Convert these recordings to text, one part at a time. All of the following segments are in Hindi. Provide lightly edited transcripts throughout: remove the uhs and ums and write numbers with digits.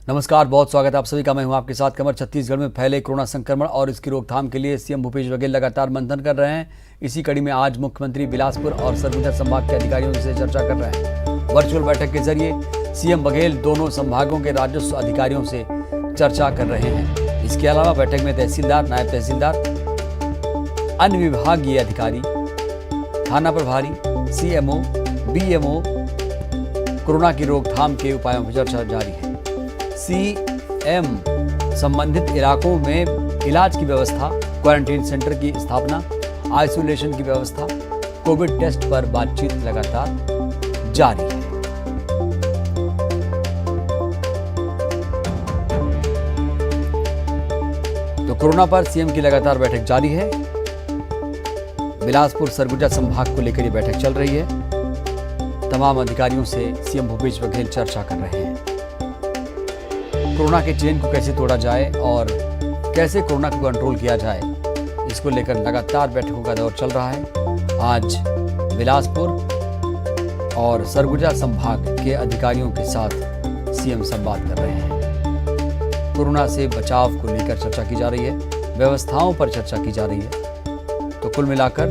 नमस्कार, बहुत स्वागत है आप सभी का। मैं हूं आपके साथ कमर। छत्तीसगढ़ में फैले कोरोना संक्रमण और इसकी रोकथाम के लिए सीएम भूपेश बघेल लगातार मंथन कर रहे हैं। इसी कड़ी में आज मुख्यमंत्री बिलासपुर और सरगुजा संभाग के अधिकारियों से चर्चा कर रहे हैं। वर्चुअल बैठक के जरिए सीएम बघेल दोनों संभागों के राजस्व अधिकारियों से चर्चा कर रहे हैं। इसके अलावा बैठक में तहसीलदार, नायब तहसीलदार, अन्य विभागीय अधिकारी, थाना प्रभारी, सीएमओ, बीएमओ, कोरोना की रोकथाम के उपायों पर चर्चा जारी है। सीएम संबंधित इलाकों में इलाज की व्यवस्था, क्वारंटीन सेंटर की स्थापना, आइसोलेशन की व्यवस्था, कोविड टेस्ट पर बातचीत लगातार जारी है। तो कोरोना पर सीएम की लगातार बैठक जारी है। बिलासपुर सरगुजा संभाग को लेकर यह बैठक चल रही है। तमाम अधिकारियों से सीएम भूपेश बघेल चर्चा कर रहे हैं। कोरोना के चेन को कैसे तोड़ा जाए और कैसे कोरोना को कंट्रोल किया जाए, इसको लेकर लगातार बैठकों का दौर चल रहा है। आज बिलासपुर और सरगुजा संभाग के अधिकारियों के साथ सीएम संवाद कर रहे हैं। कोरोना से बचाव को लेकर चर्चा की जा रही है, व्यवस्थाओं पर चर्चा की जा रही है। तो कुल मिलाकर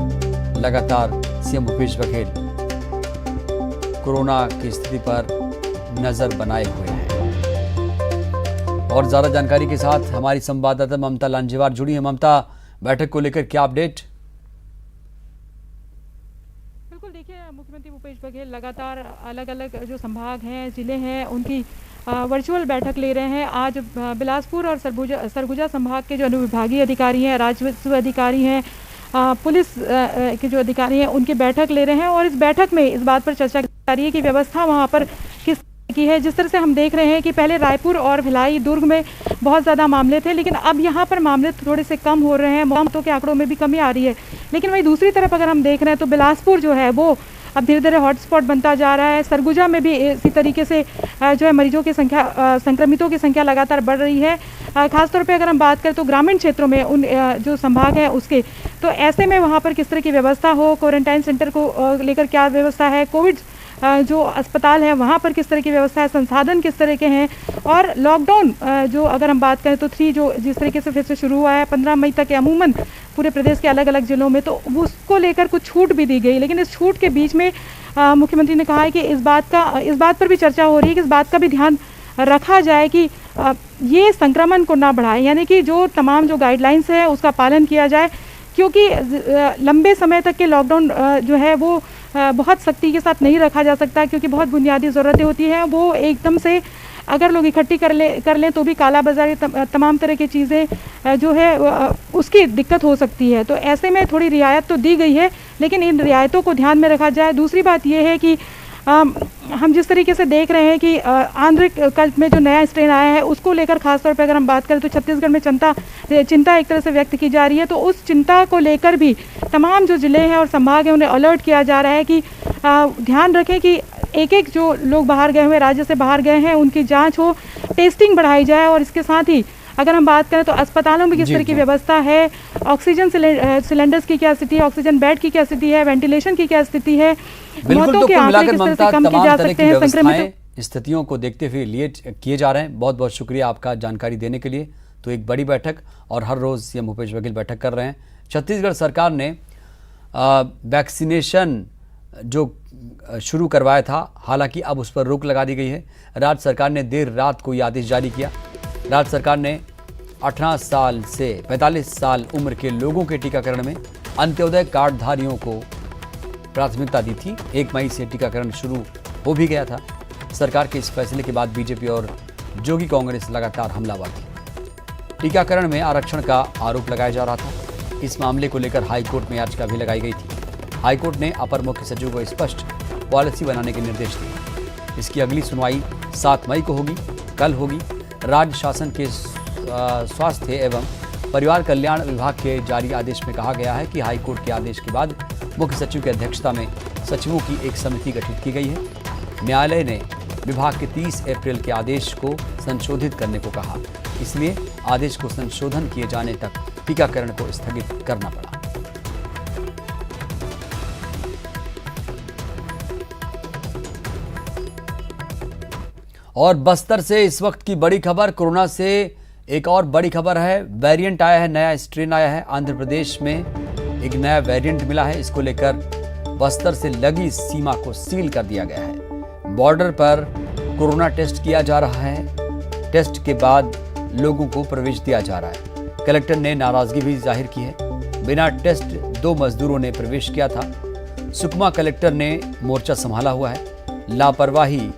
लगातार सीएम भूपेश बघेल कोरोना की स्थिति पर नजर बनाए हुए हैं। और ज्यादा जानकारी के साथ हमारी संवाददाता ममता लांजेवार जुड़ी है। ममता, बैठक को लेकर क्या अपडेट? बिल्कुल, देखिए, मुख्यमंत्री भूपेश बघेल लगातार अलग अलग जो संभाग हैं, जिले हैं, उनकी वर्चुअल बैठक ले रहे हैं। आज बिलासपुर और सरगुजा संभाग के जो अनुविभागीय अधिकारी हैं, राजस्व अधिकारी हैं, पुलिस के जो अधिकारी हैं, उनकी बैठक ले रहे हैं। और इस बैठक में इस बात पर चर्चा की जा रही है कि व्यवस्था वहाँ पर किस की है। जिस तरह से हम देख रहे हैं कि पहले रायपुर और भिलाई, दुर्ग में बहुत ज़्यादा मामले थे, लेकिन अब यहाँ पर मामले थोड़े से कम हो रहे हैं। मौतों के आंकड़ों में भी कमी आ रही है। लेकिन वहीं दूसरी तरफ अगर हम देख रहे हैं तो बिलासपुर जो है वो अब धीरे धीरे हॉटस्पॉट बनता जा रहा है। सरगुजा में भी इसी तरीके से जो है मरीजों की संख्या, संक्रमितों की संख्या लगातार बढ़ रही है। खासतौर पे अगर हम बात करें तो ग्रामीण क्षेत्रों में उन जो संभाग है उसके, तो ऐसे में वहाँ पर किस तरह की व्यवस्था हो, क्वारंटाइन सेंटर को लेकर क्या व्यवस्था है, कोविड जो अस्पताल है वहाँ पर किस तरह की व्यवस्था है, संसाधन किस तरह के हैं, और लॉकडाउन जो अगर हम बात करें तो 3 जो जिस तरीके से फिर से शुरू हुआ है 15 मई तक अमूमन पूरे प्रदेश के अलग अलग जिलों में, तो उसको लेकर कुछ छूट भी दी गई। लेकिन इस छूट के बीच में मुख्यमंत्री ने कहा है कि इस बात पर भी चर्चा हो रही है कि इस बात का भी ध्यान रखा जाए कि ये संक्रमण को ना बढ़ाए, यानी कि जो तमाम जो गाइडलाइंस है उसका पालन किया जाए, क्योंकि लंबे समय तक के लॉकडाउन जो है वो बहुत सख्ती के साथ नहीं रखा जा सकता, क्योंकि बहुत बुनियादी ज़रूरतें होती हैं। वो एकदम से अगर लोग इकट्ठी कर लें तो भी काला बाजारी, तमाम तरह की चीज़ें जो है उसकी दिक्कत हो सकती है। तो ऐसे में थोड़ी रियायत तो दी गई है, लेकिन इन रियायतों को ध्यान में रखा जाए। दूसरी बात यह है कि हम जिस तरीके से देख रहे हैं कि आंध्र कल्प में जो नया स्ट्रेन आया है उसको लेकर खासतौर पर अगर हम बात करें तो छत्तीसगढ़ में चिंता एक तरह से व्यक्त की जा रही है। तो उस चिंता को लेकर भी तमाम जो ज़िले हैं और संभाग हैं उन्हें अलर्ट किया जा रहा है कि ध्यान रखें कि एक जो लोग बाहर गए हुए, राज्य से बाहर गए हैं, उनकी जाँच हो, टेस्टिंग बढ़ाई जाए। और इसके साथ ही अगर हम बात करें तो अस्पतालों में किस तरह की व्यवस्था है, ऑक्सीजन सिलेंडर्स की क्या स्थिति है, ऑक्सीजन बेड की क्या स्थिति है, वेंटिलेशन की क्या स्थिति है, मौतों के आंकड़े किस तरह से कम किए जा सकते हैं, संक्रमितों स्थितियों को देखते हुए किए जा रहे हैं। बहुत बहुत शुक्रिया आपका जानकारी देने के लिए। तो एक बड़ी बैठक और हर रोज सीएम भूपेश बघेल बैठक कर रहे हैं। छत्तीसगढ़ सरकार ने वैक्सीनेशन जो शुरू करवाया था, हालांकि अब उस पर रोक लगा दी गई है। राज्य सरकार ने देर रात को ये आदेश जारी किया। राज्य सरकार ने 18 साल से 45 साल उम्र के लोगों के टीकाकरण में अंत्योदय कार्डधारियों को प्राथमिकता दी थी। 1 मई से टीकाकरण शुरू हो भी गया था। सरकार के इस फैसले के बाद बीजेपी और जोगी कांग्रेस लगातार हमलावर थी। टीकाकरण में आरक्षण का आरोप लगाया जा रहा था। इस मामले को लेकर हाईकोर्ट में याचिका भी लगाई गई थी। हाईकोर्ट ने अपर मुख्य सचिव को स्पष्ट पॉलिसी बनाने के निर्देश दिए। इसकी अगली सुनवाई 7 मई को होगी, कल होगी। राज्य शासन के स्वास्थ्य एवं परिवार कल्याण विभाग के जारी आदेश में कहा गया है कि हाईकोर्ट के आदेश के बाद मुख्य सचिव की अध्यक्षता में सचिवों की एक समिति गठित की गई है। न्यायालय ने विभाग के 30 अप्रैल के आदेश को संशोधित करने को कहा, इसलिए आदेश को संशोधन किए जाने तक टीकाकरण को स्थगित करना पड़ा। और बस्तर से इस वक्त की बड़ी खबर, कोरोना से एक और बड़ी खबर है। वेरिएंट आया है, नया स्ट्रेन आया है। आंध्र प्रदेश में एक नया वेरिएंट मिला है। इसको लेकर बस्तर से लगी सीमा को सील कर दिया गया है। बॉर्डर पर कोरोना टेस्ट किया जा रहा है। टेस्ट के बाद लोगों को प्रवेश दिया जा रहा है। कलेक्टर ने नाराजगी भी जाहिर की है। बिना टेस्ट 2 मजदूरों ने प्रवेश किया था। सुकमा कलेक्टर ने मोर्चा संभाला हुआ है। लापरवाही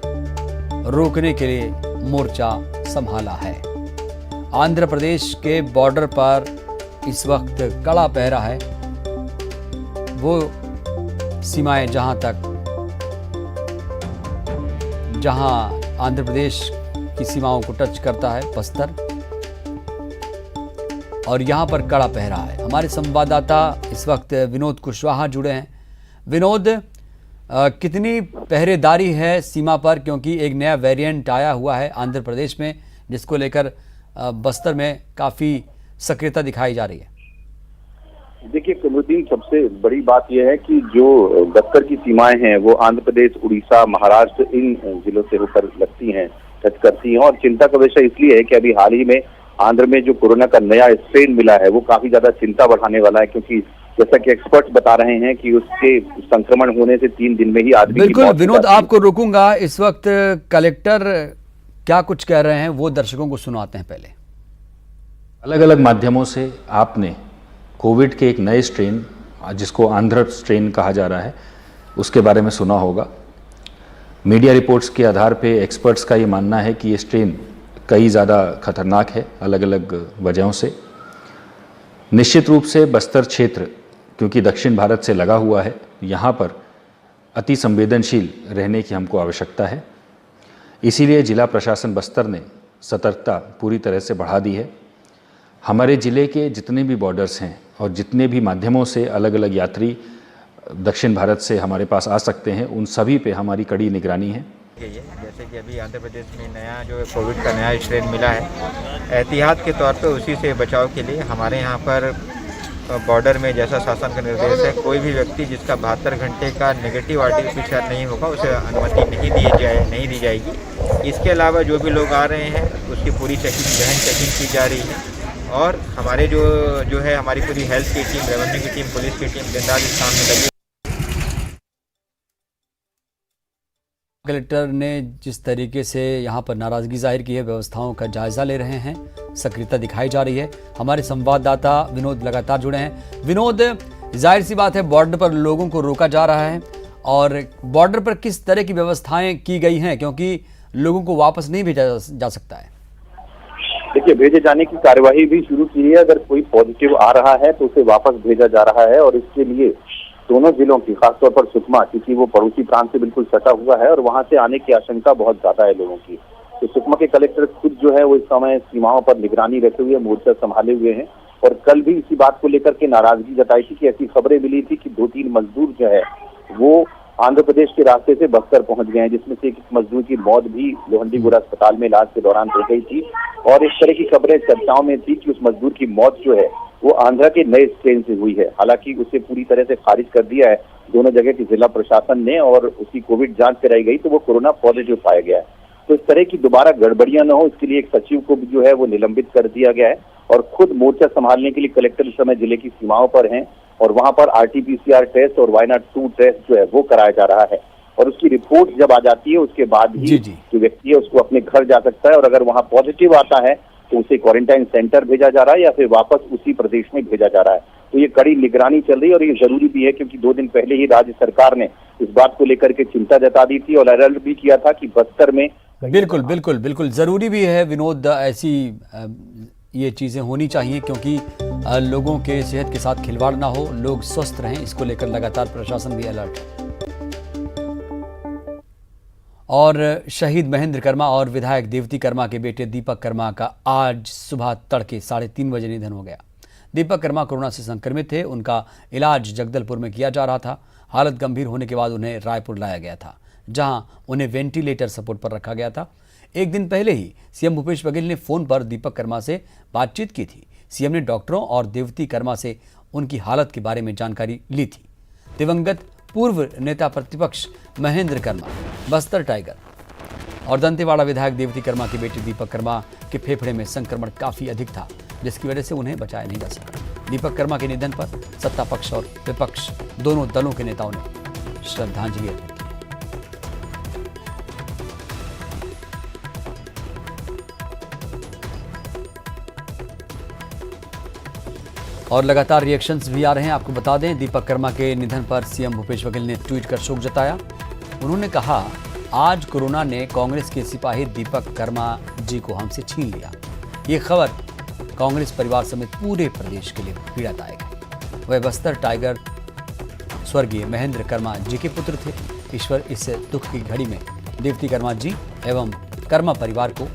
रोकने के लिए मोर्चा संभाला है। आंध्र प्रदेश के बॉर्डर पर इस वक्त कड़ा पहरा है। वो सीमाएं जहां आंध्र प्रदेश की सीमाओं को टच करता है बस्तर, और यहां पर कड़ा पहरा है। हमारे संवाददाता इस वक्त विनोद कुशवाहा जुड़े हैं। विनोद, कितनी पहरेदारी है सीमा पर, क्योंकि एक नया वेरिएंट आया हुआ है आंध्र प्रदेश में, जिसको लेकर बस्तर में काफी सक्रियता दिखाई जा रही है। देखिए कमरुद्दीन, सबसे बड़ी बात यह है कि जो बस्तर की सीमाएं हैं वो आंध्र प्रदेश, उड़ीसा, महाराष्ट्र, इन जिलों से होकर लगती हैं, टच करती हैं। और चिंता का विषय इसलिए है कि अभी हाल ही में आंध्र में जो कोरोना का नया स्ट्रेन मिला है वो काफी ज्यादा चिंता बढ़ाने वाला है, क्योंकि जैसा कि एक्सपर्ट्स बता रहे हैं कि उसके संक्रमण होने से 3 दिन में ही आदमी बिल्कुल विनोद, आपको रोकूंगा। इस वक्त कलेक्टर क्या कुछ कह रहे हैं वो दर्शकों को सुनाते हैं। पहले अलग अलग माध्यमों से आपने कोविड के एक नए स्ट्रेन, जिसको आंध्र स्ट्रेन कहा जा रहा है, उसके बारे में सुना होगा। मीडिया रिपोर्ट्स के आधार पे एक्सपर्ट्स का ये मानना है कि ये स्ट्रेन कई ज़्यादा खतरनाक है अलग अलग वजहों से। निश्चित रूप से बस्तर क्षेत्र, क्योंकि दक्षिण भारत से लगा हुआ है, यहाँ पर अति संवेदनशील रहने की हमको आवश्यकता है। इसीलिए जिला प्रशासन बस्तर ने सतर्कता पूरी तरह से बढ़ा दी है। हमारे ज़िले के जितने भी बॉर्डर्स हैं और जितने भी माध्यमों से अलग अलग यात्री दक्षिण भारत से हमारे पास आ सकते हैं, उन सभी पे हमारी कड़ी निगरानी है। जैसे कि अभी आंध्र प्रदेश में नया जो कोविड का नया स्ट्रेन मिला है, एहतियात के तौर पे उसी से बचाव के लिए हमारे यहाँ पर बॉर्डर में जैसा शासन का निर्देश है, कोई भी व्यक्ति जिसका 72 घंटे का नेगेटिव आरटीपीसीआर नहीं होगा उसे अनुमति नहीं दी जाएगी। इसके अलावा जो भी लोग आ रहे हैं उसकी पूरी चेकिंग, गहन चेकिंग की जा रही है। और हमारे जो है हमारी पूरी हेल्थ की टीम, रेवेन्यू की टीम, पुलिस की टीम दिन रात इस काम में लगी। कलेक्टर ने जिस तरीके से यहाँ पर नाराजगी जाहिर की है, व्यवस्थाओं का जायजा ले रहे हैं, सक्रियता दिखाई जा रही है। हमारे संवाददाता विनोद लगातार जुड़े हैं। विनोद, जाहिर सी बात है बॉर्डर पर लोगों को रोका जा रहा है, और बॉर्डर पर किस तरह की व्यवस्थाएं की गई हैं, क्योंकि लोगों को वापस नहीं भेजा जा सकता है। देखिए, भेजे जाने की कार्यवाही भी शुरू की है। अगर कोई पॉजिटिव आ रहा है तो उसे वापस भेजा जा रहा है, और इसके लिए दोनों जिलों की, खासतौर पर सुकमा, क्योंकि वो पड़ोसी प्रांत से बिल्कुल सटा हुआ है और वहां से आने की आशंका बहुत ज्यादा है लोगों की। तो सुकमा के कलेक्टर खुद जो है वो इस समय सीमाओं पर निगरानी रखे हुए, मोर्चा संभाले हुए हैं। और कल भी इसी बात को लेकर के नाराजगी जताई थी कि ऐसी खबरें मिली थी कि 2-3 मजदूर जो है वो आंध्र प्रदेश के रास्ते से बस्तर पहुंच गए हैं, जिसमें से एक मजदूर की मौत भी लोहंडीगुड़ा अस्पताल में इलाज के दौरान हो गई थी। और इस तरह की खबरें चर्चाओं में थी कि उस मजदूर की मौत जो है वो आंध्र के नए स्ट्रेन से हुई है। हालांकि उसे पूरी तरह से खारिज कर दिया है दोनों जगह की जिला प्रशासन ने, और उसकी कोविड जांच कराई गई तो वो कोरोना पॉजिटिव पाया गया है। तो इस तरह की दोबारा गड़बड़ियां न हो, इसके लिए एक सचिव को भी जो है वो निलंबित कर दिया गया है। और खुद मोर्चा संभालने के लिए कलेक्टर इस समय जिले की सीमाओं पर हैं, और वहां पर आरटीपीसीआर टेस्ट और वायनाड 2 टेस्ट जो है वो कराया जा रहा है। और उसकी रिपोर्ट जब आ जाती है उसके बाद ही जो व्यक्ति है उसको अपने घर जा सकता है, और अगर वहां पॉजिटिव आता है तो उसे क्वारंटाइन सेंटर भेजा जा रहा है या फिर वापस उसी प्रदेश में भेजा जा रहा है। तो ये कड़ी निगरानी चल रही है, और ये जरूरी भी है, क्योंकि 2 दिन पहले ही राज्य सरकार ने इस बात को लेकर के चिंता जता दी थी और अलर्ट भी किया था कि बस्तर में बिल्कुल जरूरी भी है विनोद, ऐसी ये चीजें होनी चाहिए, क्योंकि लोगों के सेहत के साथ खिलवाड़ ना हो, लोग स्वस्थ रहें, इसको लेकर लगातार प्रशासन भी अलर्ट है। और शहीद महेंद्र कर्मा और विधायक देवती कर्मा के बेटे दीपक कर्मा का आज सुबह तड़के 3:30 बजे निधन हो गया। दीपक कर्मा कोरोना से संक्रमित थे। उनका इलाज जगदलपुर में किया जा रहा था। हालत गंभीर होने के बाद उन्हें रायपुर लाया गया था, जहां उन्हें वेंटिलेटर सपोर्ट पर रखा गया था। एक दिन पहले ही सीएम भूपेश बघेल ने फोन पर दीपक कर्मा से बातचीत की थी। सीएम ने डॉक्टरों और देवती कर्मा से उनकी हालत के बारे में जानकारी ली थी। दिवंगत पूर्व नेता प्रतिपक्ष महेंद्र कर्मा, बस्तर टाइगर और दंतेवाड़ा विधायक देवती कर्मा की बेटी दीपक कर्मा के फेफड़े में संक्रमण काफी अधिक था, जिसकी वजह से उन्हें बचाया नहीं जा सका। दीपक कर्मा के निधन पर सत्ता पक्ष और विपक्ष दोनों दलों के नेताओं ने श्रद्धांजलि अर्पित की। और लगातार रिएक्शंस भी आ रहे हैं। आपको बता दें, दीपक कर्मा के निधन पर सीएम भूपेश बघेल ने ट्वीट कर शोक जताया। उन्होंने कहा, आज कोरोना ने कांग्रेस के सिपाही दीपक कर्मा जी को हमसे छीन लिया। ये खबर कांग्रेस परिवार समेत पूरे प्रदेश के लिए पीड़ादायक है। वह बस्तर टाइगर स्वर्गीय महेंद्र कर्मा जी के पुत्र थे। ईश्वर इस दुख की घड़ी में देवती कर्मा जी एवं कर्मा परिवार को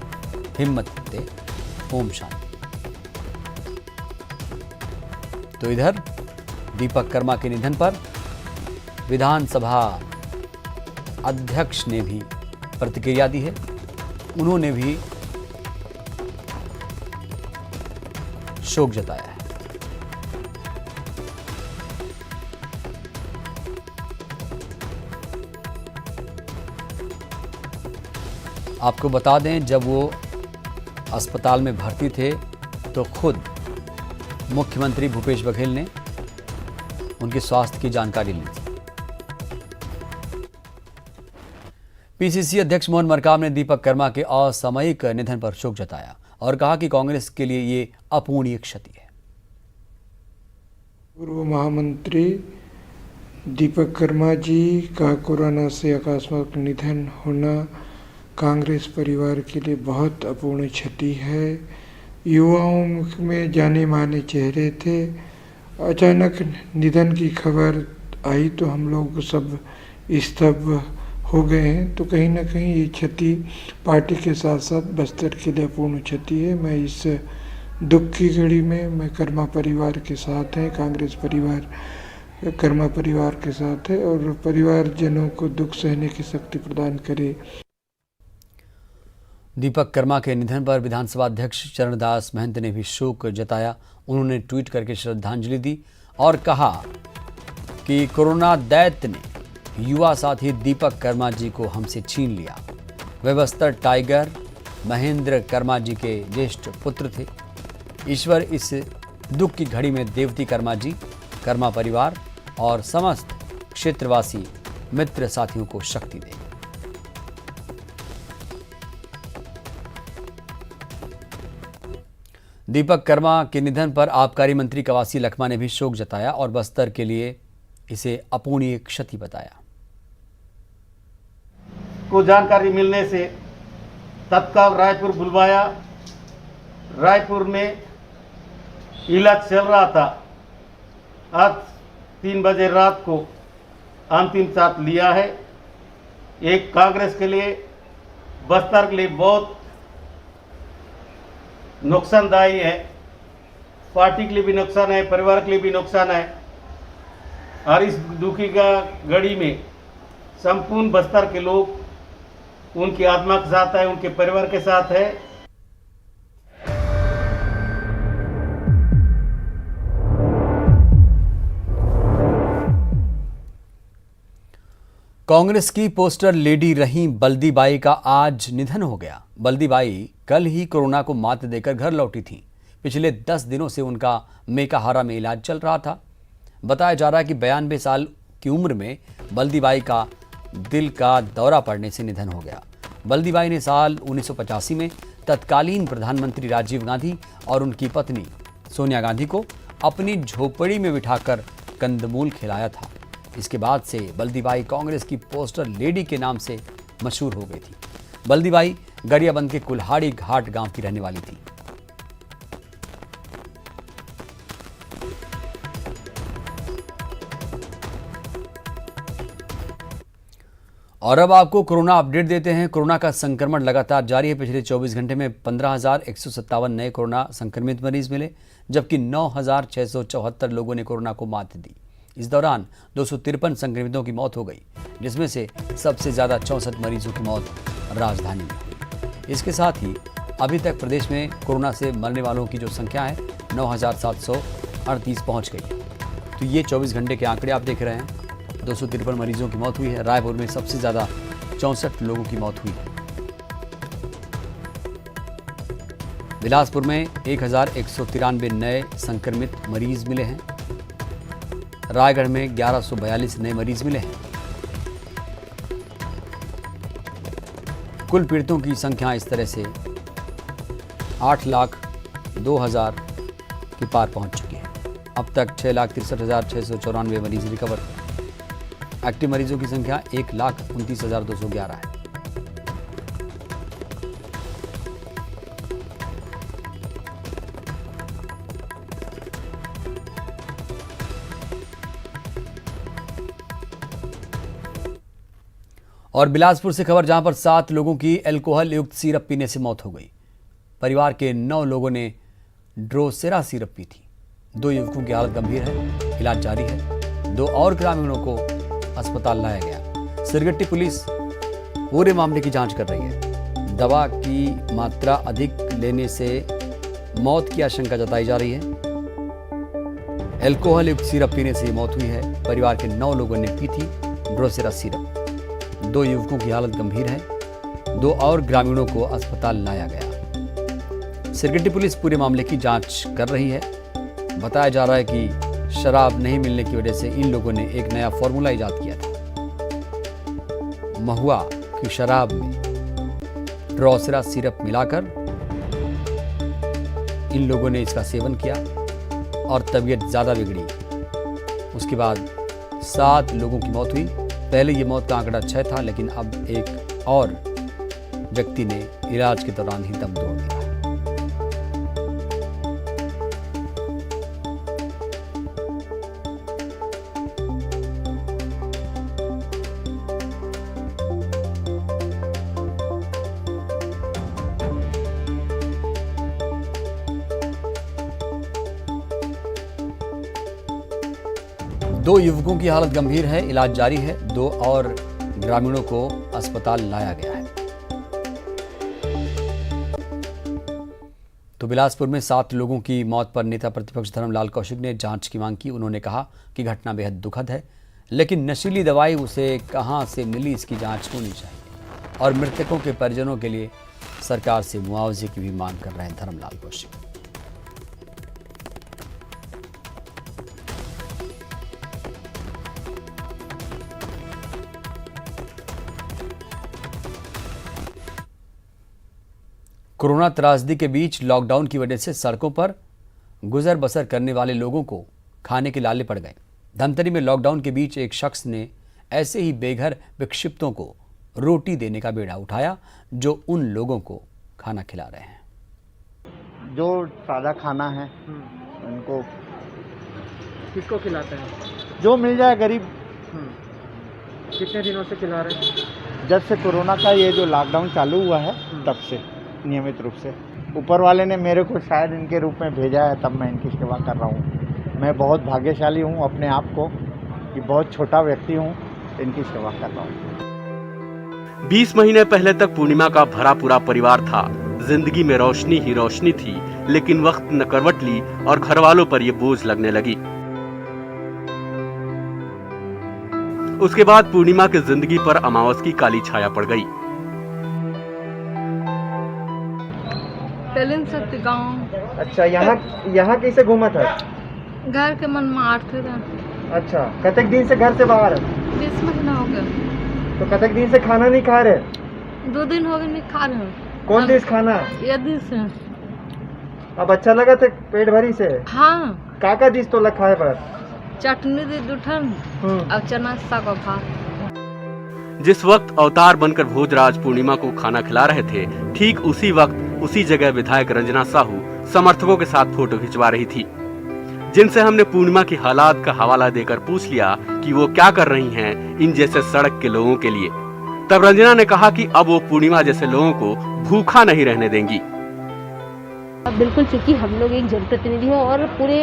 हिम्मत दे। ओम शांति। तो इधर दीपक कर्मा के निधन पर विधानसभा अध्यक्ष ने भी प्रतिक्रिया दी है। उन्होंने भी शोक जताया है। आपको बता दें, जब वो अस्पताल में भर्ती थे तो खुद मुख्यमंत्री भूपेश बघेल ने उनके स्वास्थ्य की जानकारी ली थी। पीसीसी अध्यक्ष मोहन मरकाम ने दीपक कर्मा के असामयिक निधन पर शोक जताया और कहा कि कांग्रेस के लिए ये अपूरणीय क्षति है। पूर्व महामंत्री दीपक कर्मा जी का कोरोना से अकस्मात निधन होना कांग्रेस परिवार के लिए बहुत अपूर्ण क्षति है। युवाओं में जाने माने चेहरे थे। अचानक निधन की खबर आई तो हम लोग सब स्तब्ध हो गए हैं। तो कहीं ना कहीं ये क्षति पार्टी के साथ साथ बस्तर के लिए अपूर्ण क्षति है। मैं इस दुख की घड़ी में मैं कर्मा परिवार के साथ हैं। कांग्रेस परिवार कर्मा परिवार के साथ है और परिवारजनों को दुख सहने की शक्ति प्रदान करे। दीपक कर्मा के निधन पर विधानसभा अध्यक्ष चरणदास महंत ने भी शोक जताया। उन्होंने ट्वीट करके श्रद्धांजलि दी और कहा कि कोरोना दैत्य ने युवा साथी दीपक कर्मा जी को हमसे छीन लिया। वे बस्तर टाइगर महेंद्र कर्मा जी के ज्येष्ठ पुत्र थे। ईश्वर इस दुख की घड़ी में देवती कर्मा जी, कर्मा परिवार और समस्त क्षेत्रवासी मित्र साथियों को शक्ति दे। दीपक कर्मा के निधन पर आबकारी मंत्री कवासी लखमा ने भी शोक जताया और बस्तर के लिए इसे अपूरणीय क्षति बताया। को जानकारी मिलने से तत्काल रायपुर बुलवाया। रायपुर में इलाज चल रहा था। आज 3 बजे रात को अंतिम सांस लिया है। एक कांग्रेस के लिए, बस्तर के लिए बहुत नुकसानदायी है। पार्टी के लिए भी नुकसान है, परिवार के लिए भी नुकसान है। और इस दुखी का घड़ी में संपूर्ण बस्तर के लोग उनकी आत्मा के साथ है, उनके परिवार के साथ है। कांग्रेस की पोस्टर लेडी रही बल्दी बाई का आज निधन हो गया। बल्दी बाई कल ही कोरोना को मात देकर घर लौटी थी। पिछले 10 दिनों से उनका मेकाहारा में इलाज चल रहा था। बताया जा रहा है कि 92 साल की उम्र में बल्दी बाई का दिल का दौरा पड़ने से निधन हो गया। बल्दी बाई ने साल 1985 में तत्कालीन प्रधानमंत्री राजीव गांधी और उनकी पत्नी सोनिया गांधी को अपनी झोपड़ी में बिठाकर कंदमूल खिलाया था। इसके बाद से बल्दी बाई कांग्रेस की पोस्टर लेडी के नाम से मशहूर हो गई थी। बल्दी बाई गरियाबंद के कुल्हाड़ी घाट गांव की रहने वाली थी। और अब आपको कोरोना अपडेट देते हैं। कोरोना का संक्रमण लगातार जारी है। पिछले 24 घंटे में 15,157 नए कोरोना संक्रमित मरीज मिले, जबकि 9,674 लोगों ने कोरोना को मात दी। इस दौरान 253 संक्रमितों की मौत हो गई, जिसमें से सबसे ज्यादा 64 मरीजों की मौत राजधानी में हुई। इसके साथ ही अभी तक प्रदेश में कोरोना से मरने वालों की जो संख्या है 9,738 पहुंच गई है। तो ये 24 घंटे के आंकड़े आप देख रहे हैं। 253 मरीजों की मौत हुई है। रायपुर में सबसे ज़्यादा 64 लोगों की मौत हुई है। बिलासपुर में 1193 नए संक्रमित मरीज मिले हैं। रायगढ़ में 1142 नए मरीज मिले हैं। कुल पीड़ितों की संख्या इस तरह से 8,02,000 के पार पहुंच चुकी है। अब तक 6,63,694 मरीज रिकवर हुए। एक्टिव मरीजों की संख्या 1,29,211 है। और बिलासपुर से खबर, जहां पर 7 लोगों की अल्कोहल युक्त सिरप पीने से मौत हो गई। परिवार के 9 लोगों ने ड्रोसेरा सिरप पी थी। 2 युवकों की हालत गंभीर है, इलाज जारी है। 2 और ग्रामीणों को अस्पताल लाया गया। सिरगट्टी पुलिस पूरे मामले की जांच कर रही है। दवा की मात्रा अधिक लेने से मौत की आशंका जताई जा रही है। अल्कोहल युक्त सिरप पीने से मौत हुई है। परिवार के 9 लोगों ने पी थी ड्रोसेरा सिरप। 2 युवकों की हालत गंभीर है। 2 और ग्रामीणों को अस्पताल लाया गया। सिरगट्टी पुलिस पूरे मामले की जांच कर रही है। बताया जा रहा है कि शराब नहीं मिलने की वजह से इन लोगों ने एक नया फॉर्मूला इजाद किया था। महुआ की शराब में ड्रोसेरा सिरप मिलाकर इन लोगों ने इसका सेवन किया और तबीयत ज्यादा बिगड़ी। उसके बाद 7 लोगों की मौत हुई। पहले ये मौत का आंकड़ा 6 था, लेकिन अब एक और व्यक्ति ने इलाज के दौरान ही दम तोड़ दिया। दो युवकों की हालत गंभीर है, इलाज जारी है। 2 और ग्रामीणों को अस्पताल लाया गया है। तो बिलासपुर में 7 लोगों की मौत पर नेता प्रतिपक्ष धर्मलाल कौशिक ने जांच की मांग की। उन्होंने कहा कि घटना बेहद दुखद है, लेकिन नशीली दवाई उसे कहां से मिली इसकी जांच होनी चाहिए। और मृतकों के परिजनों के लिए सरकार से मुआवजे की भी मांग कर रहे हैं धर्मलाल कौशिक। कोरोना त्रासदी के बीच लॉकडाउन की वजह से सड़कों पर गुजर बसर करने वाले लोगों को खाने के लाले पड़ गए। धमतरी में लॉकडाउन के बीच एक शख्स ने ऐसे ही बेघर विक्षिप्तों को रोटी देने का बेड़ा उठाया, जो उन लोगों को खाना खिला रहे हैं। जो सादा खाना है उनको किसको खिलाते हैं? जो मिल जाए गरीब। कितने दिनों से खिला रहे हैं? जब से कोरोना का ये जो लॉकडाउन चालू हुआ है तब से नियमित रूप से ऊपर वाले ने मेरे को शायद इनके रूप में भेजा है, तब मैं इनकी सेवा कर रहा हूँ। मैं बहुत भाग्यशाली हूँ अपने आप को कि बहुत छोटा व्यक्ति हूँ, इनकी सेवा कर रहा हूँ। 20 महीने पहले तक पूर्णिमा का भरा पूरा परिवार था। जिंदगी में रोशनी ही रोशनी थी, लेकिन वक्त ने करवट ली और घर वालों पर ये बोझ लगने लगी। उसके बाद पूर्णिमा की जिंदगी पर अमावस की काली छाया पड़ गई। सत्य गाँव। अच्छा, यहाँ कैसे घूमा था? घर के मन मार थे। अच्छा, कतक दिन से घर से बाहर है? 20 महीना हो गया। तो कतक दिन से खाना नहीं खा रहे? 2 दिन हो गए नहीं खा रहे हैं। कौन दिस खाना? ये दिस है। अब अच्छा लगा था पेट भरी से? हाँ। काका दिस तो लखा है पर चटनी दे दुठन और चना साग और भात। जिस वक्त अवतार बनकर भोजराज पूर्णिमा को खाना खिला रहे थे, ठीक उसी वक्त उसी जगह विधायक रंजना साहू समर्थकों के साथ फोटो खिंचवा रही थी, जिनसे हमने पूर्णिमा की हालात का हवाला देकर पूछ लिया कि वो क्या कर रही हैं इन जैसे सड़क के लोगों के लिए। तब रंजना ने कहा कि अब वो पूर्णिमा जैसे लोगों को भूखा नहीं रहने देंगी। बिल्कुल, चूंकि हम लोग एक जनप्रतिनिधि हैं और पूरे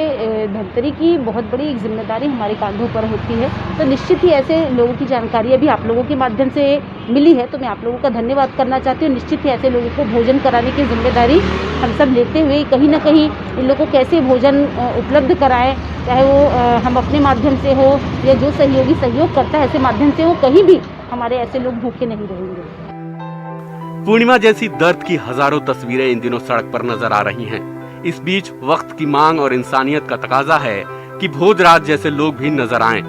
धमतरी की बहुत बड़ी एक जिम्मेदारी हमारे कांधों पर होती है, तो निश्चित ही ऐसे लोगों की जानकारी अभी आप लोगों के माध्यम से मिली है, तो मैं आप लोगों का धन्यवाद करना चाहती हूँ। निश्चित ही ऐसे लोगों को भोजन कराने की जिम्मेदारी हम सब लेते हुए कहीं ना कहीं इन लोगों को कैसे भोजन उपलब्ध कराएं, चाहे वो हम अपने माध्यम से हो या जो सहयोगी सहयोग करता है ऐसे माध्यम से हो, कहीं भी हमारे ऐसे लोग भूखे नहीं रहेंगे। पूर्णिमा जैसी दर्द की हजारों तस्वीरें इन दिनों सड़क पर नजर आ रही हैं। इस बीच वक्त की मांग और इंसानियत का तकाजा है कि भोजराज जैसे लोग भी नजर आएं,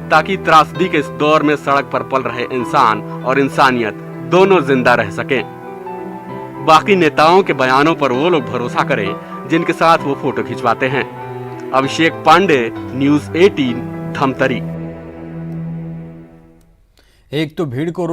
ताकि त्रासदी के इस दौर में सड़क पर पल रहे इंसान और इंसानियत दोनों जिंदा रह सकें। बाकी नेताओं के बयानों पर वो लोग भरोसा करें जिनके साथ वो फोटो खिंचवाते हैं। अभिषेक पांडे, न्यूज़ 18, धमतरी। एक तो भीड़ को